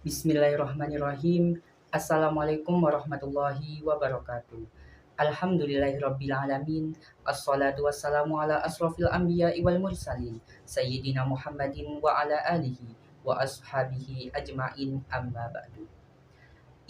Bismillahirrahmanirrahim. Assalamualaikum warahmatullahi wabarakatuh. Alhamdulillahirabbil alamin. Assalatu wassalamu ala asrofil anbiya'i wal mursalin. Sayyidina Muhammadin wa ala alihi wa ashabihi ajmain amma ba'du.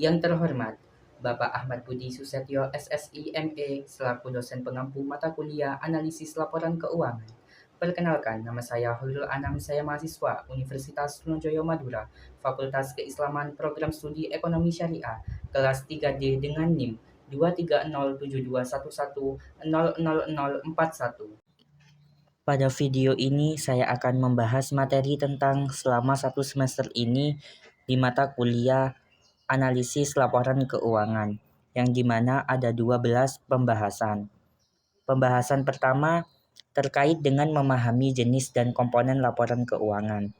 Yang terhormat Bapak Ahmad Budi Susetyo SSI MA selaku dosen pengampu mata kuliah analisis laporan keuangan. Perkenalkan, nama saya Hoirul Anam, saya mahasiswa Universitas Trunojoyo Madura, Fakultas Keislaman Program Studi Ekonomi Syariah, kelas 3D dengan NIM 2307211000041. Pada video ini saya akan membahas materi tentang selama satu semester ini di mata kuliah analisis laporan keuangan, yang dimana ada 12 pembahasan. Pembahasan pertama terkait dengan memahami jenis dan komponen laporan keuangan.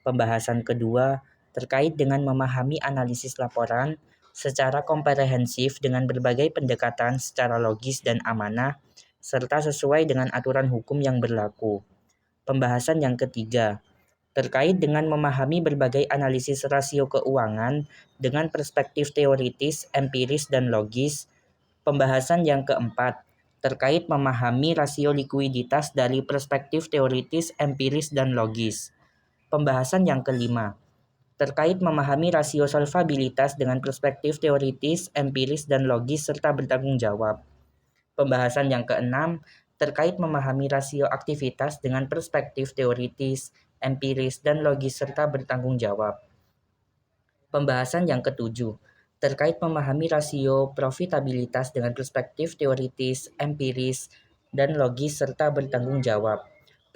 Pembahasan kedua terkait dengan memahami analisis laporan secara komprehensif dengan berbagai pendekatan secara logis dan amanah, serta sesuai dengan aturan hukum yang berlaku. Pembahasan yang ketiga terkait dengan memahami berbagai analisis rasio keuangan dengan perspektif teoritis, empiris, dan logis. Pembahasan yang keempat terkait memahami rasio likuiditas dari perspektif teoritis, empiris, dan logis. Pembahasan yang kelima terkait memahami rasio solvabilitas dengan perspektif teoritis, empiris, dan logis serta bertanggung jawab. Pembahasan yang keenam terkait memahami rasio aktivitas dengan perspektif teoritis, empiris, dan logis serta bertanggung jawab. Pembahasan yang ketujuh terkait memahami rasio profitabilitas dengan perspektif teoritis, empiris, dan logis serta bertanggung jawab.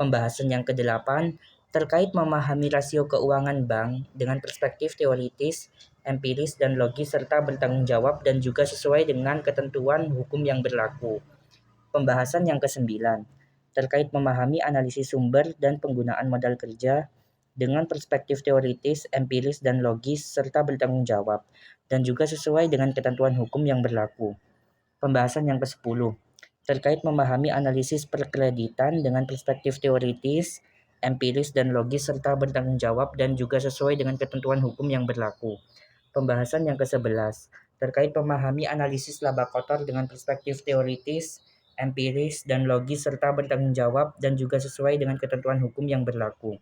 Pembahasan yang kedelapan terkait memahami rasio keuangan bank dengan perspektif teoritis, empiris, dan logis serta bertanggung jawab dan juga sesuai dengan ketentuan hukum yang berlaku. Pembahasan yang kesembilan terkait memahami analisis sumber dan penggunaan modal kerja dengan perspektif teoritis, empiris, dan logis, serta bertanggung jawab, dan juga sesuai dengan ketentuan hukum yang berlaku. Pembahasan yang ke-10 terkait memahami analisis perkreditan dengan perspektif teoritis, empiris, dan logis, serta bertanggung jawab, dan juga sesuai dengan ketentuan hukum yang berlaku. Pembahasan yang ke-11 terkait memahami analisis laba kotor dengan perspektif teoritis, empiris, dan logis, serta bertanggung jawab, dan juga sesuai dengan ketentuan hukum yang berlaku.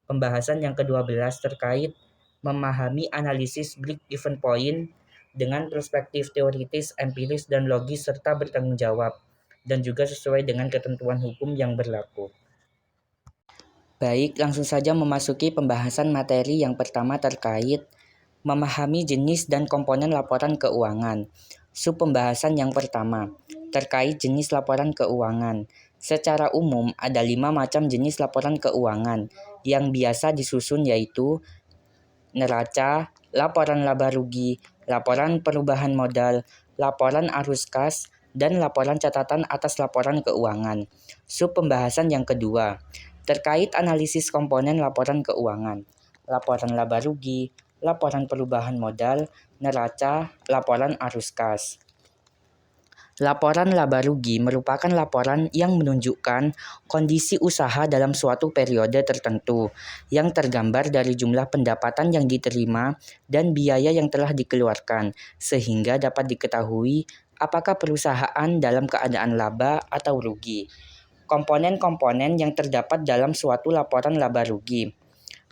Pembahasan yang ke-12 terkait memahami analisis break-even point dengan perspektif teoritis, empiris, dan logis, serta bertanggung jawab, dan juga sesuai dengan ketentuan hukum yang berlaku. Baik, langsung saja memasuki pembahasan materi yang pertama terkait memahami jenis dan komponen laporan keuangan. Pembahasan yang pertama terkait jenis laporan keuangan. Secara umum, ada 5 macam jenis laporan keuangan yang biasa disusun, yaitu neraca, laporan laba rugi, laporan perubahan modal, laporan arus kas, dan laporan catatan atas laporan keuangan. Pembahasan yang kedua terkait analisis komponen laporan keuangan. Laporan laba rugi, laporan perubahan modal, neraca, laporan arus kas. Laporan laba rugi merupakan laporan yang menunjukkan kondisi usaha dalam suatu periode tertentu yang tergambar dari jumlah pendapatan yang diterima dan biaya yang telah dikeluarkan, sehingga dapat diketahui apakah perusahaan dalam keadaan laba atau rugi. Komponen-komponen yang terdapat dalam suatu laporan laba rugi: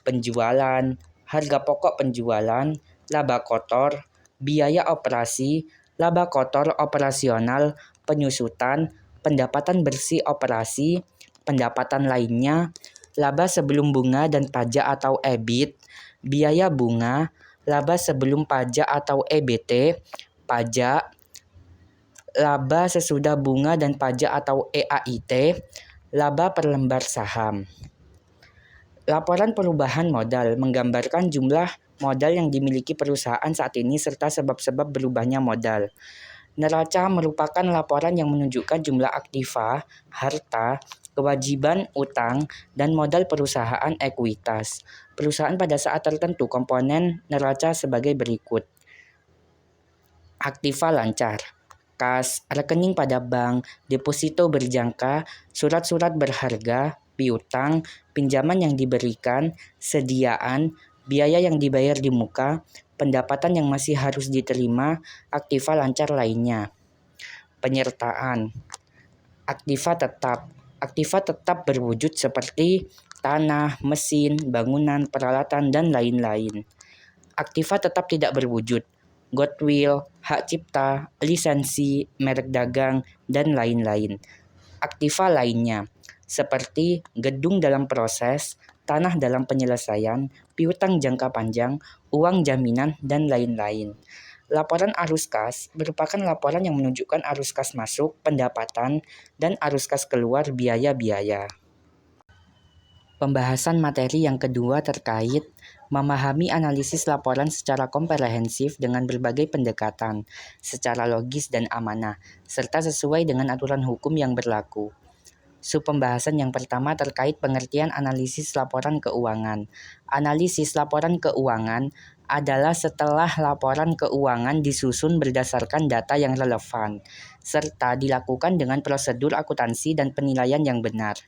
penjualan, harga pokok penjualan, laba kotor, biaya operasi, laba kotor operasional, penyusutan, pendapatan bersih operasi, pendapatan lainnya, laba sebelum bunga dan pajak atau EBIT, biaya bunga, laba sebelum pajak atau EBT, pajak, laba sesudah bunga dan pajak atau EAIT, laba per lembar saham. Laporan perubahan modal menggambarkan jumlah modal yang dimiliki perusahaan saat ini serta sebab-sebab berubahnya modal. Neraca merupakan laporan yang menunjukkan jumlah aktiva, harta, kewajiban utang, dan modal perusahaan ekuitas. Perusahaan pada saat tertentu. Komponen neraca sebagai berikut. Aktiva lancar, kas, rekening pada bank, deposito berjangka, surat-surat berharga, piutang, pinjaman yang diberikan, sediaan, biaya yang dibayar di muka, pendapatan yang masih harus diterima, aktiva lancar lainnya. Penyertaan. Aktiva tetap. Aktiva tetap berwujud seperti tanah, mesin, bangunan, peralatan, dan lain-lain. Aktiva tetap tidak berwujud. Goodwill, hak cipta, lisensi, merek dagang, dan lain-lain. Aktiva lainnya, seperti gedung dalam proses, tanah dalam penyelesaian, piutang jangka panjang, uang jaminan, dan lain-lain. Laporan arus kas merupakan laporan yang menunjukkan arus kas masuk, pendapatan, dan arus kas keluar biaya-biaya. Pembahasan materi yang kedua terkait memahami analisis laporan secara komprehensif dengan berbagai pendekatan, secara logis dan amanah, serta sesuai dengan aturan hukum yang berlaku. Subpembahasan yang pertama terkait pengertian analisis laporan keuangan. Analisis laporan keuangan adalah setelah laporan keuangan disusun berdasarkan data yang relevan, serta dilakukan dengan prosedur akuntansi dan penilaian yang benar.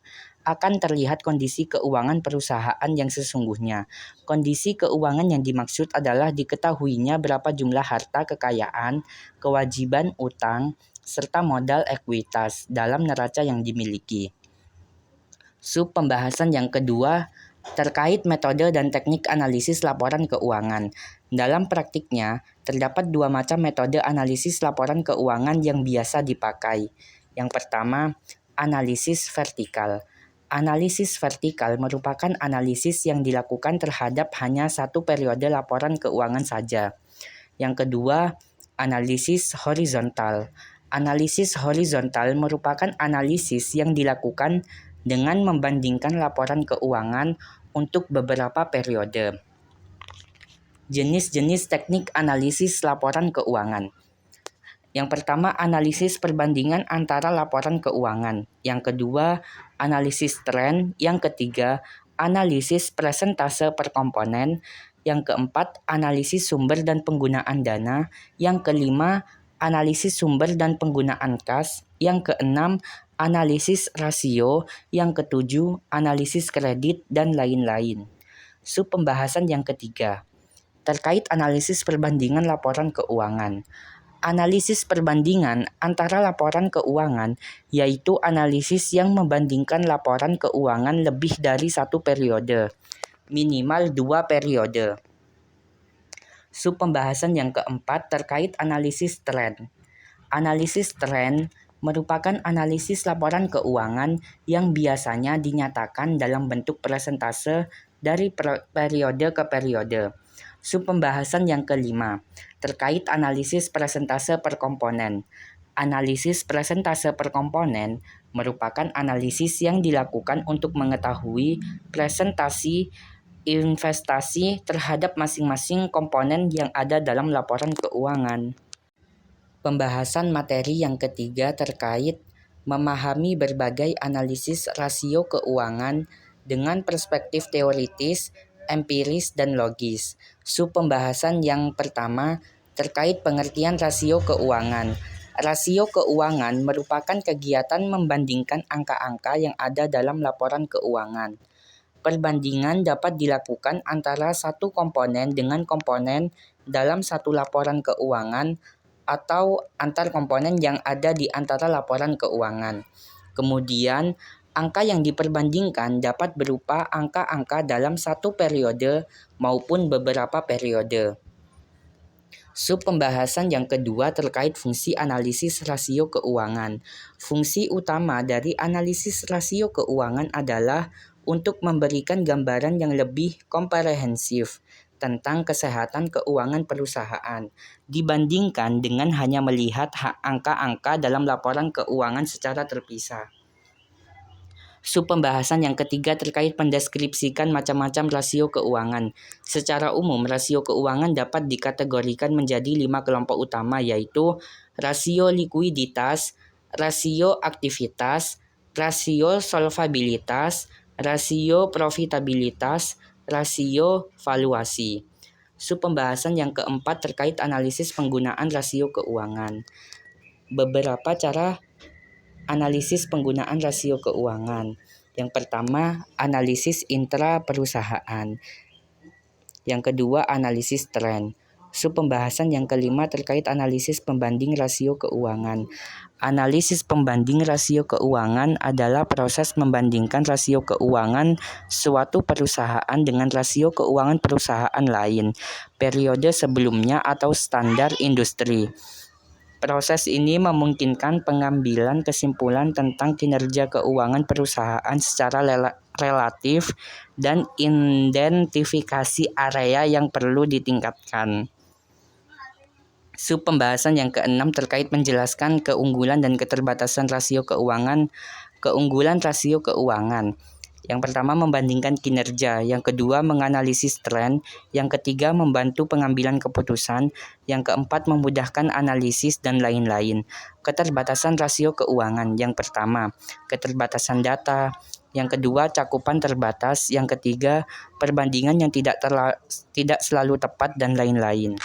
Akan terlihat kondisi keuangan perusahaan yang sesungguhnya. Kondisi keuangan yang dimaksud adalah diketahuinya berapa jumlah harta kekayaan, kewajiban utang, serta modal ekuitas dalam neraca yang dimiliki. Subpembahasan yang kedua terkait metode dan teknik analisis laporan keuangan. Dalam praktiknya, terdapat dua macam metode analisis laporan keuangan yang biasa dipakai. Yang pertama, analisis vertikal. Analisis vertikal merupakan analisis yang dilakukan terhadap hanya satu periode laporan keuangan saja. Yang kedua, analisis horizontal. Analisis horizontal merupakan analisis yang dilakukan dengan membandingkan laporan keuangan untuk beberapa periode. Jenis-jenis teknik analisis laporan keuangan. Yang pertama, analisis perbandingan antara laporan keuangan. Yang kedua, analisis tren. Yang ketiga, analisis presentase per komponen. Yang keempat, analisis sumber dan penggunaan dana. Yang kelima, analisis sumber dan penggunaan kas. Yang keenam, analisis rasio. Yang ketujuh, analisis kredit, dan lain-lain. Subpembahasan yang ketiga, terkait analisis perbandingan laporan keuangan. Analisis perbandingan antara laporan keuangan yaitu analisis yang membandingkan laporan keuangan lebih dari satu periode, minimal 2 periode. Subpembahasan yang keempat terkait analisis tren. Analisis tren merupakan analisis laporan keuangan yang biasanya dinyatakan dalam bentuk persentase dari periode ke periode. Subpembahasan yang kelima terkait analisis persentase per komponen. Analisis persentase per komponen merupakan analisis yang dilakukan untuk mengetahui presentasi investasi terhadap masing-masing komponen yang ada dalam laporan keuangan. Pembahasan materi yang ketiga terkait memahami berbagai analisis rasio keuangan dengan perspektif teoritis, empiris, dan logis. Subpembahasan yang pertama terkait pengertian rasio keuangan. Rasio keuangan merupakan kegiatan membandingkan angka-angka yang ada dalam laporan keuangan. Perbandingan dapat dilakukan antara satu komponen dengan komponen dalam satu laporan keuangan atau antar komponen yang ada di antara laporan keuangan. Kemudian, angka yang diperbandingkan dapat berupa angka-angka dalam satu periode maupun beberapa periode. Subpembahasan yang kedua terkait fungsi analisis rasio keuangan. Fungsi utama dari analisis rasio keuangan adalah untuk memberikan gambaran yang lebih komprehensif tentang kesehatan keuangan perusahaan dibandingkan dengan hanya melihat angka-angka dalam laporan keuangan secara terpisah. Subpembahasan yang ketiga terkait mendeskripsikan macam-macam rasio keuangan. Secara umum, rasio keuangan dapat dikategorikan menjadi 5 kelompok utama, yaitu rasio likuiditas, rasio aktivitas, rasio solvabilitas, rasio profitabilitas, rasio valuasi. Subpembahasan yang keempat terkait analisis penggunaan rasio keuangan. Beberapa cara analisis penggunaan rasio keuangan. Yang pertama, analisis intra perusahaan. Yang kedua, analisis tren. Subpembahasan yang kelima terkait analisis pembanding rasio keuangan. Analisis pembanding rasio keuangan adalah proses membandingkan rasio keuangan suatu perusahaan dengan rasio keuangan perusahaan lain, periode sebelumnya atau standar industri. Proses ini memungkinkan pengambilan kesimpulan tentang kinerja keuangan perusahaan secara relatif dan identifikasi area yang perlu ditingkatkan. Subpembahasan yang keenam terkait menjelaskan keunggulan dan keterbatasan rasio keuangan. Keunggulan rasio keuangan. Yang pertama, membandingkan kinerja. Yang kedua, menganalisis tren. Yang ketiga, membantu pengambilan keputusan. Yang keempat, memudahkan analisis dan lain-lain. Keterbatasan rasio keuangan. Yang pertama, keterbatasan data. Yang kedua, cakupan terbatas. Yang ketiga, perbandingan yang tidak selalu tepat dan lain-lain.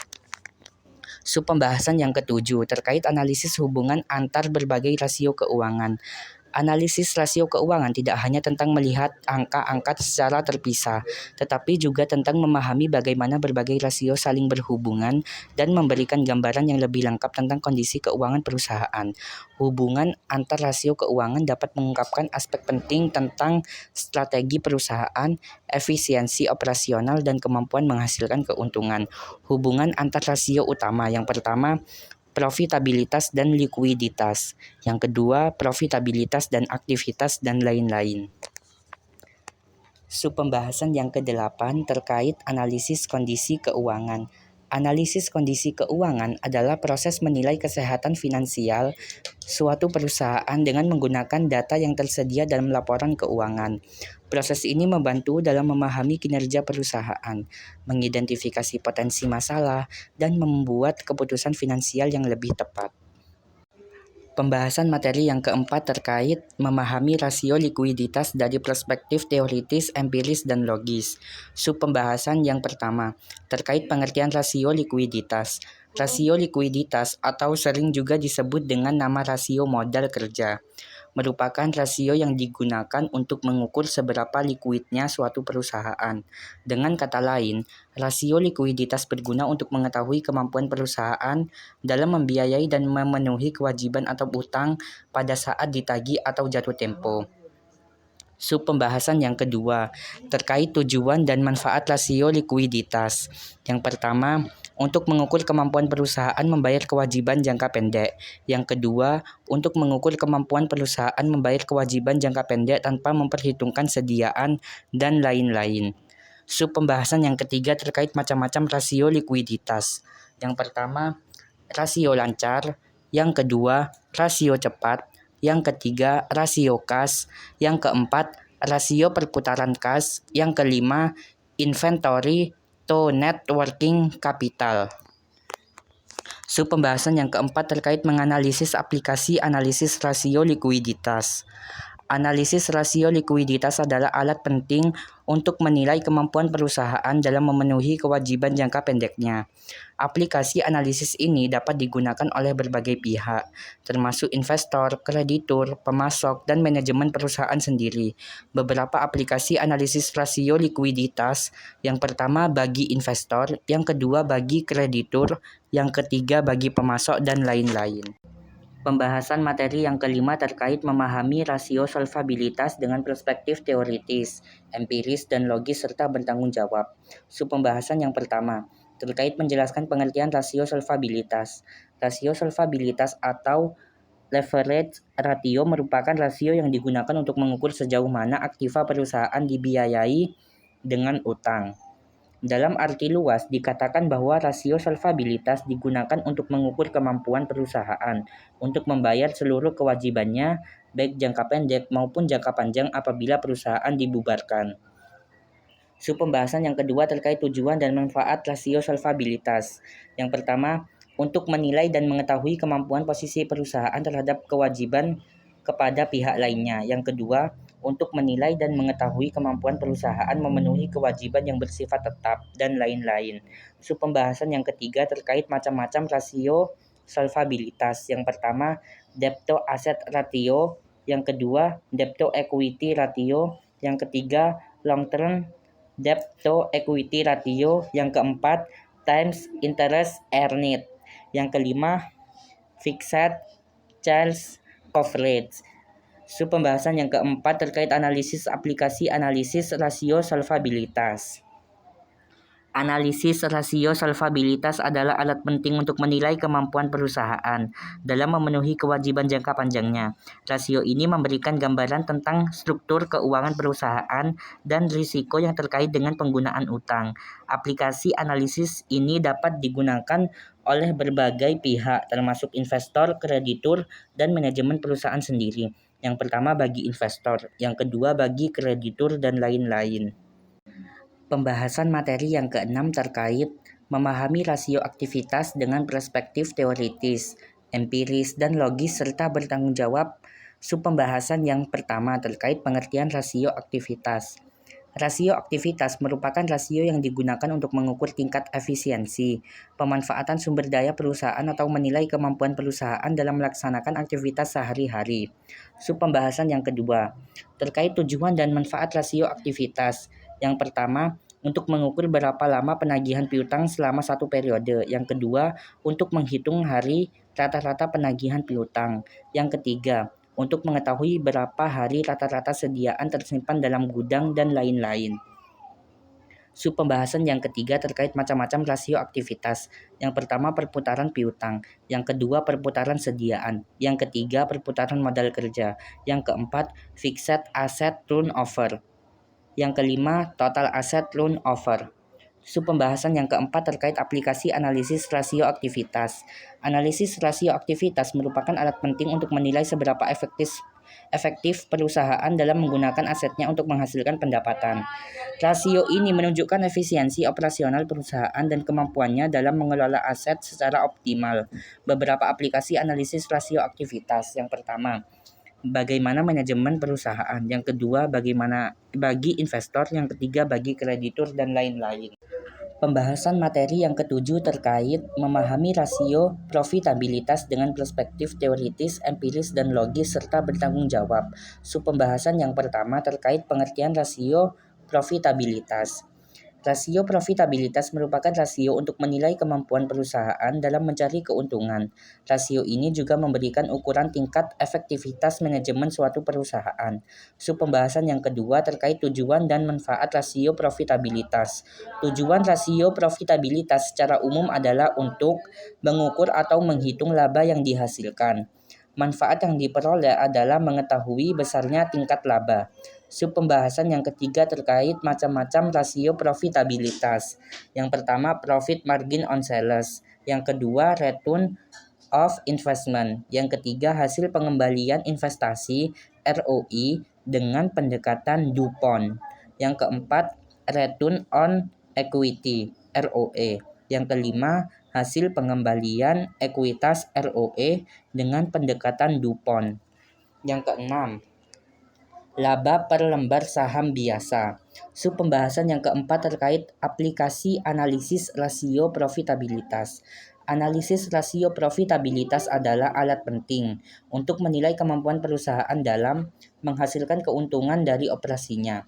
Subpembahasan yang ketujuh terkait analisis hubungan antar berbagai rasio keuangan. Analisis rasio keuangan tidak hanya tentang melihat angka-angka secara terpisah, tetapi juga tentang memahami bagaimana berbagai rasio saling berhubungan dan memberikan gambaran yang lebih lengkap tentang kondisi keuangan perusahaan. Hubungan antar rasio keuangan dapat mengungkapkan aspek penting tentang strategi perusahaan, efisiensi operasional, dan kemampuan menghasilkan keuntungan. Hubungan antar rasio utama yang pertama, profitabilitas dan likuiditas. Yang kedua, profitabilitas dan aktivitas dan lain-lain. Subpembahasan yang ke-8 terkait analisis kondisi keuangan. Analisis kondisi keuangan adalah proses menilai kesehatan finansial suatu perusahaan dengan menggunakan data yang tersedia dalam laporan keuangan. Proses ini membantu dalam memahami kinerja perusahaan, mengidentifikasi potensi masalah, dan membuat keputusan finansial yang lebih tepat. Pembahasan materi yang keempat terkait memahami rasio likuiditas dari perspektif teoritis, empiris, dan logis. Subpembahasan yang pertama terkait pengertian rasio likuiditas. Rasio likuiditas atau sering juga disebut dengan nama rasio modal kerja merupakan rasio yang digunakan untuk mengukur seberapa likuidnya suatu perusahaan. Dengan kata lain, rasio likuiditas berguna untuk mengetahui kemampuan perusahaan dalam membiayai dan memenuhi kewajiban atau utang pada saat ditagih atau jatuh tempo. Subpembahasan yang kedua terkait tujuan dan manfaat rasio likuiditas. Yang pertama, untuk mengukur kemampuan perusahaan membayar kewajiban jangka pendek. Yang kedua, untuk mengukur kemampuan perusahaan membayar kewajiban jangka pendek tanpa memperhitungkan sediaan dan lain-lain. Subpembahasan yang ketiga terkait macam-macam rasio likuiditas. Yang pertama, rasio lancar. Yang kedua, rasio cepat. Yang ketiga, rasio kas. Yang keempat, rasio perputaran kas. Yang kelima, inventory to net working capital. Subpembahasan yang keempat terkait menganalisis aplikasi analisis rasio likuiditas. Analisis rasio likuiditas adalah alat penting untuk menilai kemampuan perusahaan dalam memenuhi kewajiban jangka pendeknya. Aplikasi analisis ini dapat digunakan oleh berbagai pihak, termasuk investor, kreditur, pemasok, dan manajemen perusahaan sendiri. Beberapa aplikasi analisis rasio likuiditas, yang pertama bagi investor, yang kedua bagi kreditur, yang ketiga bagi pemasok, dan lain-lain. Pembahasan materi yang kelima terkait memahami rasio solvabilitas dengan perspektif teoritis, empiris, dan logis serta bertanggung jawab. Subpembahasan yang pertama terkait menjelaskan pengertian rasio solvabilitas. Rasio solvabilitas atau leverage ratio merupakan rasio yang digunakan untuk mengukur sejauh mana aktiva perusahaan dibiayai dengan utang. Dalam arti luas, dikatakan bahwa rasio solvabilitas digunakan untuk mengukur kemampuan perusahaan untuk membayar seluruh kewajibannya, baik jangka pendek maupun jangka panjang apabila perusahaan dibubarkan. Subpembahasan yang kedua terkait tujuan dan manfaat rasio solvabilitas. Yang pertama, untuk menilai dan mengetahui kemampuan posisi perusahaan terhadap kewajiban kepada pihak lainnya. Yang kedua, untuk menilai dan mengetahui kemampuan perusahaan memenuhi kewajiban yang bersifat tetap, dan lain-lain. Subpembahasan yang ketiga terkait macam-macam rasio solvabilitas. Yang pertama, debt to asset ratio. Yang kedua, debt to equity ratio. Yang ketiga, long term debt to equity ratio. Yang keempat, times interest earned. Yang kelima, fixed charge coverage. Pembahasan yang keempat terkait analisis aplikasi analisis rasio solvabilitas. Analisis rasio solvabilitas adalah alat penting untuk menilai kemampuan perusahaan dalam memenuhi kewajiban jangka panjangnya. Rasio ini memberikan gambaran tentang struktur keuangan perusahaan dan risiko yang terkait dengan penggunaan utang. Aplikasi analisis ini dapat digunakan oleh berbagai pihak, termasuk investor, kreditur, dan manajemen perusahaan sendiri. Yang pertama bagi investor, yang kedua bagi kreditur, dan lain-lain. Pembahasan materi yang keenam terkait memahami rasio aktivitas dengan perspektif teoritis, empiris, dan logis serta bertanggung jawab. Pembahasan yang pertama terkait pengertian rasio aktivitas. Rasio aktivitas merupakan rasio yang digunakan untuk mengukur tingkat efisiensi, pemanfaatan sumber daya perusahaan atau menilai kemampuan perusahaan dalam melaksanakan aktivitas sehari-hari. Pembahasan yang kedua terkait tujuan dan manfaat rasio aktivitas. Yang pertama, untuk mengukur berapa lama penagihan piutang selama satu periode. Yang kedua, untuk menghitung hari rata-rata penagihan piutang. Yang ketiga, untuk mengetahui berapa hari rata-rata sediaan tersimpan dalam gudang dan lain-lain. Pembahasan yang ketiga terkait macam-macam rasio aktivitas. Yang pertama, perputaran piutang. Yang kedua, perputaran sediaan. Yang ketiga, perputaran modal kerja. Yang keempat, fixed asset turnover. Yang kelima, total asset turnover. Pembahasan yang keempat terkait aplikasi analisis rasio aktivitas. Analisis rasio aktivitas merupakan alat penting untuk menilai seberapa efektif perusahaan dalam menggunakan asetnya untuk menghasilkan pendapatan. Rasio ini menunjukkan efisiensi operasional perusahaan dan kemampuannya dalam mengelola aset secara optimal. Beberapa aplikasi analisis rasio aktivitas. Yang pertama, bagaimana manajemen perusahaan. Yang kedua, bagi investor. Yang ketiga, bagi kreditur, dan lain-lain. Pembahasan materi yang ketujuh terkait memahami rasio profitabilitas dengan perspektif teoritis, empiris, dan logis serta bertanggung jawab. Pembahasan yang pertama terkait pengertian rasio profitabilitas. Rasio profitabilitas merupakan rasio untuk menilai kemampuan perusahaan dalam mencari keuntungan. Rasio ini juga memberikan ukuran tingkat efektivitas manajemen suatu perusahaan. Pembahasan yang kedua terkait tujuan dan manfaat rasio profitabilitas. Tujuan rasio profitabilitas secara umum adalah untuk mengukur atau menghitung laba yang dihasilkan. Manfaat yang diperoleh adalah mengetahui besarnya tingkat laba. Pembahasan yang ketiga terkait macam-macam rasio profitabilitas. Yang pertama, profit margin on sales. Yang kedua, return of investment. Yang ketiga, hasil pengembalian investasi ROI dengan pendekatan DuPont. Yang keempat, return on equity ROE. Yang kelima, hasil pengembalian ekuitas ROE dengan pendekatan DuPont. Yang keenam, laba per lembar saham biasa. Pembahasan yang keempat terkait aplikasi analisis rasio profitabilitas. Analisis rasio profitabilitas adalah alat penting untuk menilai kemampuan perusahaan dalam menghasilkan keuntungan dari operasinya.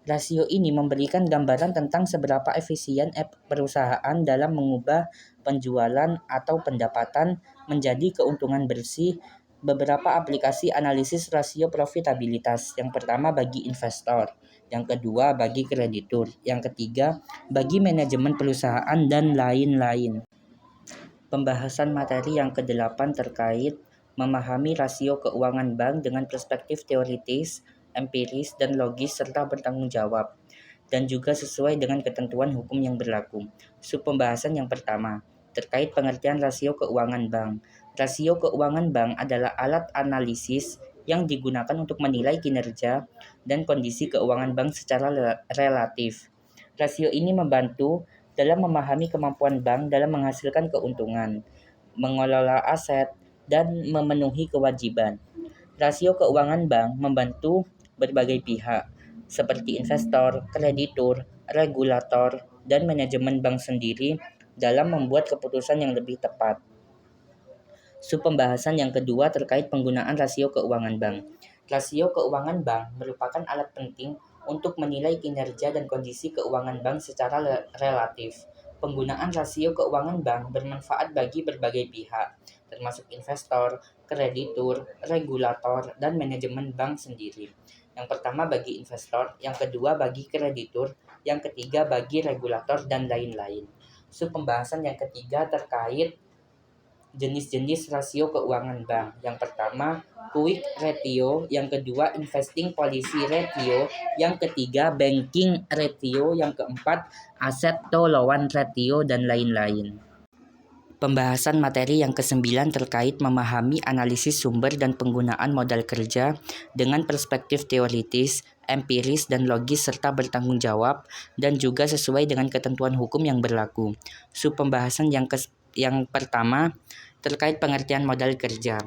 Rasio ini memberikan gambaran tentang seberapa efisien perusahaan dalam mengubah penjualan atau pendapatan menjadi keuntungan bersih. Beberapa aplikasi analisis rasio profitabilitas. Yang pertama bagi investor, yang kedua bagi kreditur, yang ketiga bagi manajemen perusahaan, dan lain-lain. Pembahasan materi yang kedelapan terkait memahami rasio keuangan bank dengan perspektif teoritis, empiris, dan logis serta bertanggung jawab, dan juga sesuai dengan ketentuan hukum yang berlaku. Pembahasan yang pertama terkait pengertian rasio keuangan bank. Rasio keuangan bank adalah alat analisis yang digunakan untuk menilai kinerja dan kondisi keuangan bank secara relatif. Rasio ini membantu dalam memahami kemampuan bank dalam menghasilkan keuntungan, mengelola aset, dan memenuhi kewajiban. Rasio keuangan bank membantu berbagai pihak, seperti investor, kreditur, regulator, dan manajemen bank sendiri dalam membuat keputusan yang lebih tepat. Pembahasan yang kedua terkait penggunaan rasio keuangan bank. Rasio keuangan bank merupakan alat penting untuk menilai kinerja dan kondisi keuangan bank secara relatif. Penggunaan rasio keuangan bank bermanfaat bagi berbagai pihak, termasuk investor, kreditur, regulator, dan manajemen bank sendiri. Yang pertama bagi investor, yang kedua bagi kreditur, yang ketiga bagi regulator, dan lain-lain. Pembahasan yang ketiga terkait jenis-jenis rasio keuangan bank. Yang pertama, quick ratio, yang kedua investing policy ratio, yang ketiga banking ratio, yang keempat asset to loan ratio, dan lain-lain. Pembahasan materi yang kesembilan terkait memahami analisis sumber dan penggunaan modal kerja dengan perspektif teoritis, empiris, dan logis serta bertanggung jawab dan juga sesuai dengan ketentuan hukum yang berlaku. Pembahasan yang pertama terkait pengertian modal kerja.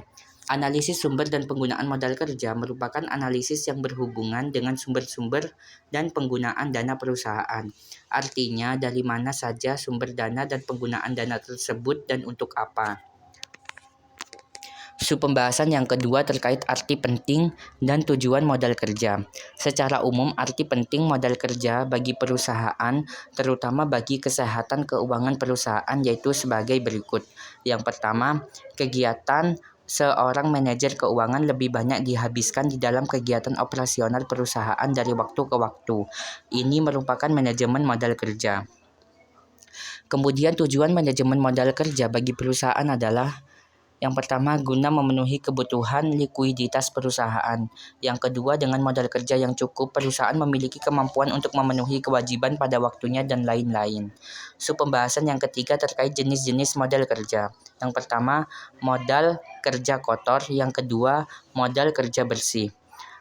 Analisis sumber dan penggunaan modal kerja merupakan analisis yang berhubungan dengan sumber-sumber dan penggunaan dana perusahaan. Artinya, dari mana saja sumber dana dan penggunaan dana tersebut dan untuk apa. Pembahasan yang kedua terkait arti penting dan tujuan modal kerja. Secara umum, arti penting modal kerja bagi perusahaan, terutama bagi kesehatan keuangan perusahaan, yaitu sebagai berikut. Yang pertama, kegiatan seorang manajer keuangan lebih banyak dihabiskan di dalam kegiatan operasional perusahaan dari waktu ke waktu. Ini merupakan manajemen modal kerja. Kemudian tujuan manajemen modal kerja bagi perusahaan adalah yang pertama, guna memenuhi kebutuhan likuiditas perusahaan. Yang kedua, dengan modal kerja yang cukup, perusahaan memiliki kemampuan untuk memenuhi kewajiban pada waktunya dan lain-lain. Pembahasan yang ketiga terkait jenis-jenis modal kerja. Yang pertama, modal kerja kotor. Yang kedua, modal kerja bersih.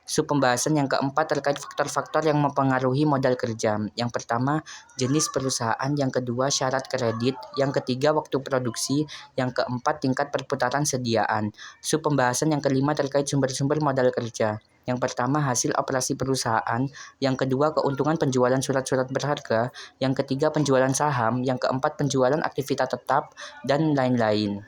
Pembahasan yang keempat terkait faktor-faktor yang mempengaruhi modal kerja. Yang pertama, jenis perusahaan. Yang kedua, syarat kredit. Yang ketiga, waktu produksi. Yang keempat, tingkat perputaran sediaan. Pembahasan yang kelima terkait sumber-sumber modal kerja. Yang pertama, hasil operasi perusahaan. Yang kedua, keuntungan penjualan surat-surat berharga. Yang ketiga, penjualan saham. Yang keempat, penjualan aktivitas tetap, dan lain-lain.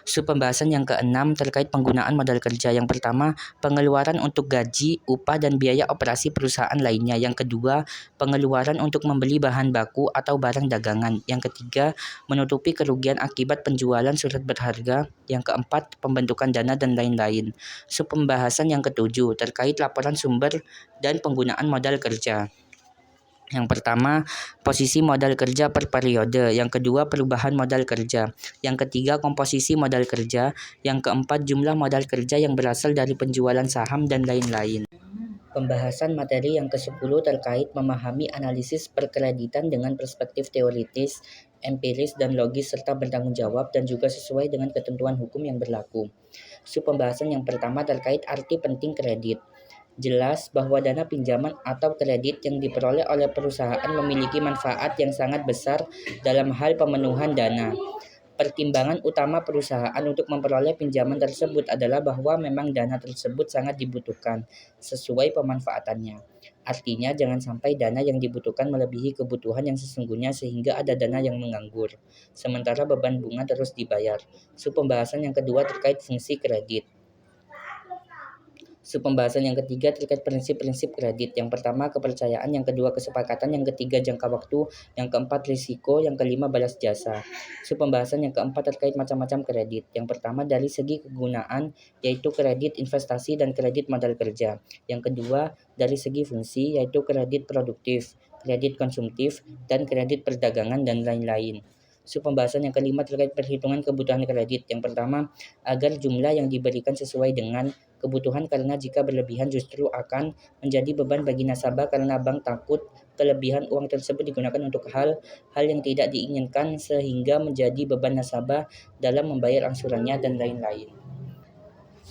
Pembahasan yang keenam terkait penggunaan modal kerja. Yang pertama, pengeluaran untuk gaji, upah, dan biaya operasi perusahaan lainnya. Yang kedua, pengeluaran untuk membeli bahan baku atau barang dagangan. Yang ketiga, menutupi kerugian akibat penjualan surat berharga. Yang keempat, pembentukan dana, dan lain-lain. Pembahasan yang ketujuh terkait laporan sumber dan penggunaan modal kerja. Yang pertama, posisi modal kerja per periode. Yang kedua, perubahan modal kerja. Yang ketiga, komposisi modal kerja. Yang keempat, jumlah modal kerja yang berasal dari penjualan saham, dan lain-lain. Pembahasan materi yang ke-10 terkait memahami analisis perkreditan dengan perspektif teoritis, empiris, dan logis serta bertanggung jawab dan juga sesuai dengan ketentuan hukum yang berlaku. Pembahasan yang pertama terkait arti penting kredit. Jelas bahwa dana pinjaman atau kredit yang diperoleh oleh perusahaan memiliki manfaat yang sangat besar dalam hal pemenuhan dana. Pertimbangan utama perusahaan untuk memperoleh pinjaman tersebut adalah bahwa memang dana tersebut sangat dibutuhkan sesuai pemanfaatannya. Artinya jangan sampai dana yang dibutuhkan melebihi kebutuhan yang sesungguhnya sehingga ada dana yang menganggur, sementara beban bunga terus dibayar. Pembahasan yang kedua terkait fungsi kredit. Pembahasan yang ketiga terkait prinsip-prinsip kredit. Yang pertama, kepercayaan. Yang kedua, kesepakatan. Yang ketiga, jangka waktu. Yang keempat, risiko. Yang kelima, balas jasa. Pembahasan yang keempat terkait macam-macam kredit. Yang pertama, dari segi kegunaan, yaitu kredit investasi dan kredit modal kerja. Yang kedua, dari segi fungsi, yaitu kredit produktif, kredit konsumtif, dan kredit perdagangan, dan lain-lain. Pembahasan yang kelima terkait perhitungan kebutuhan kredit. Yang pertama, agar jumlah yang diberikan sesuai dengan kebutuhan, karena jika berlebihan justru akan menjadi beban bagi nasabah karena bank takut kelebihan uang tersebut digunakan untuk hal-hal yang tidak diinginkan sehingga menjadi beban nasabah dalam membayar angsurannya, dan lain-lain.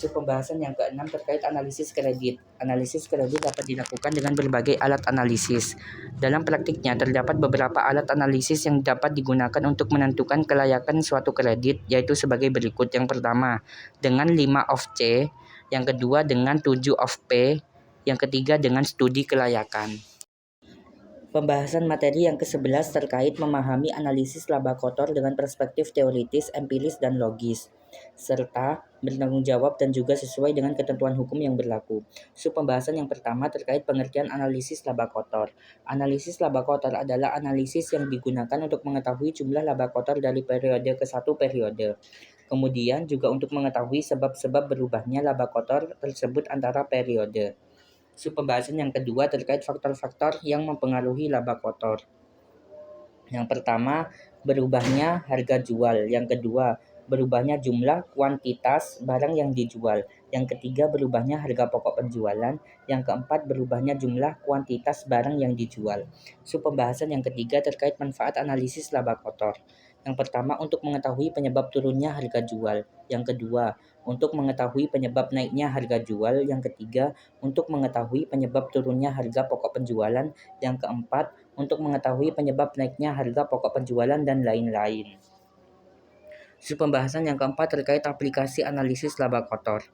Pembahasan yang keenam terkait analisis kredit. Analisis kredit dapat dilakukan dengan berbagai alat analisis. Dalam praktiknya terdapat beberapa alat analisis yang dapat digunakan untuk menentukan kelayakan suatu kredit, yaitu sebagai berikut. Yang pertama, dengan 5 of C. Yang kedua, dengan 7 of P. Yang ketiga, dengan studi kelayakan. Pembahasan materi yang ke-11 terkait memahami analisis laba kotor dengan perspektif teoritis, empiris, dan logis. serta bertanggung jawab dan juga sesuai dengan ketentuan hukum yang berlaku. Pembahasan yang pertama terkait pengertian analisis laba kotor. Analisis laba kotor adalah analisis yang digunakan untuk mengetahui jumlah laba kotor dari periode ke satu periode. Kemudian juga untuk mengetahui sebab-sebab berubahnya laba kotor tersebut antara periode. Pembahasan yang kedua terkait faktor-faktor yang mempengaruhi laba kotor. Yang pertama, berubahnya harga jual. Yang kedua, berubahnya jumlah kuantitas barang yang dijual. Yang ketiga, berubahnya harga pokok penjualan. Yang keempat, berubahnya jumlah kuantitas barang yang dijual. Pembahasan yang ketiga terkait manfaat analisis laba kotor. Yang pertama, untuk mengetahui penyebab turunnya harga jual. Yang kedua, untuk mengetahui penyebab naiknya harga jual. Yang ketiga, untuk mengetahui penyebab turunnya harga pokok penjualan. Yang keempat, untuk mengetahui penyebab naiknya harga pokok penjualan dan lain-lain. Pembahasan yang keempat terkait aplikasi analisis laba kotor.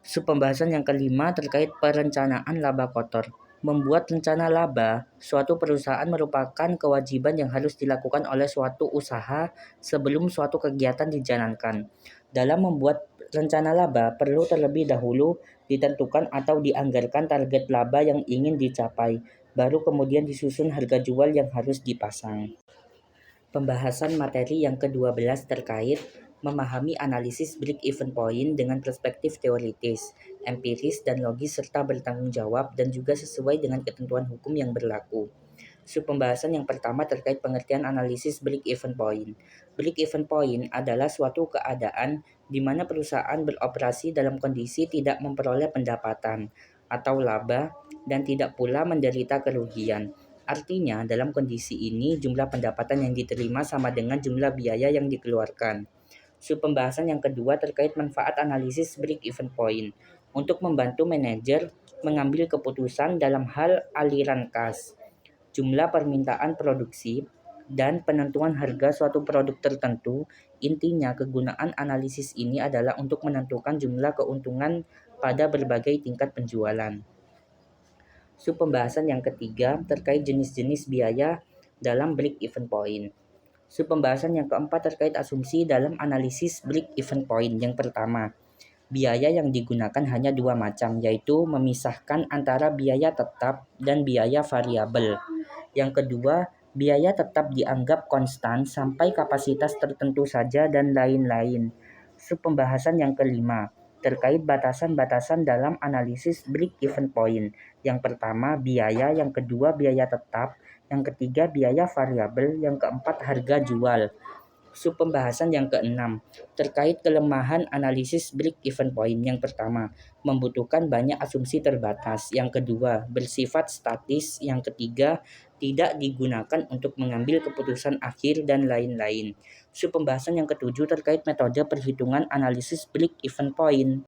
Pembahasan yang kelima terkait perencanaan laba kotor. Membuat rencana laba suatu perusahaan merupakan kewajiban yang harus dilakukan oleh suatu usaha sebelum suatu kegiatan dijalankan. Dalam membuat rencana laba perlu terlebih dahulu ditentukan atau dianggarkan target laba yang ingin dicapai, baru kemudian disusun harga jual yang harus dipasang. Pembahasan materi yang ke-12 terkait memahami analisis break-even point dengan perspektif teoritis, empiris, dan logis serta bertanggung jawab dan juga sesuai dengan ketentuan hukum yang berlaku. Pembahasan yang pertama terkait pengertian analisis break-even point. Break-even point adalah suatu keadaan di mana perusahaan beroperasi dalam kondisi tidak memperoleh pendapatan atau laba dan tidak pula menderita kerugian. Artinya, dalam kondisi ini jumlah pendapatan yang diterima sama dengan jumlah biaya yang dikeluarkan. Pembahasan yang kedua terkait manfaat analisis break-even point untuk membantu manajer mengambil keputusan dalam hal aliran kas, jumlah permintaan produksi, dan penentuan harga suatu produk tertentu. Intinya, kegunaan analisis ini adalah untuk menentukan jumlah keuntungan pada berbagai tingkat penjualan. Pembahasan yang ketiga terkait jenis-jenis biaya dalam break-even point. Pembahasan yang keempat terkait asumsi dalam analisis break-even point. Yang pertama, biaya yang digunakan hanya dua macam, yaitu memisahkan antara biaya tetap dan biaya variabel. Yang kedua, biaya tetap dianggap konstan sampai kapasitas tertentu saja dan lain-lain. Pembahasan yang kelima terkait batasan-batasan dalam analisis break-even point. Yang pertama, biaya. Yang kedua, biaya tetap. Yang ketiga, biaya variabel. Yang keempat, harga jual. Pembahasan yang keenam terkait kelemahan analisis break-even point. Yang pertama, membutuhkan banyak asumsi terbatas. Yang kedua, bersifat statis. Yang ketiga, tidak digunakan untuk mengambil keputusan akhir dan lain-lain. Pembahasan yang ketujuh terkait metode perhitungan analisis break-even point.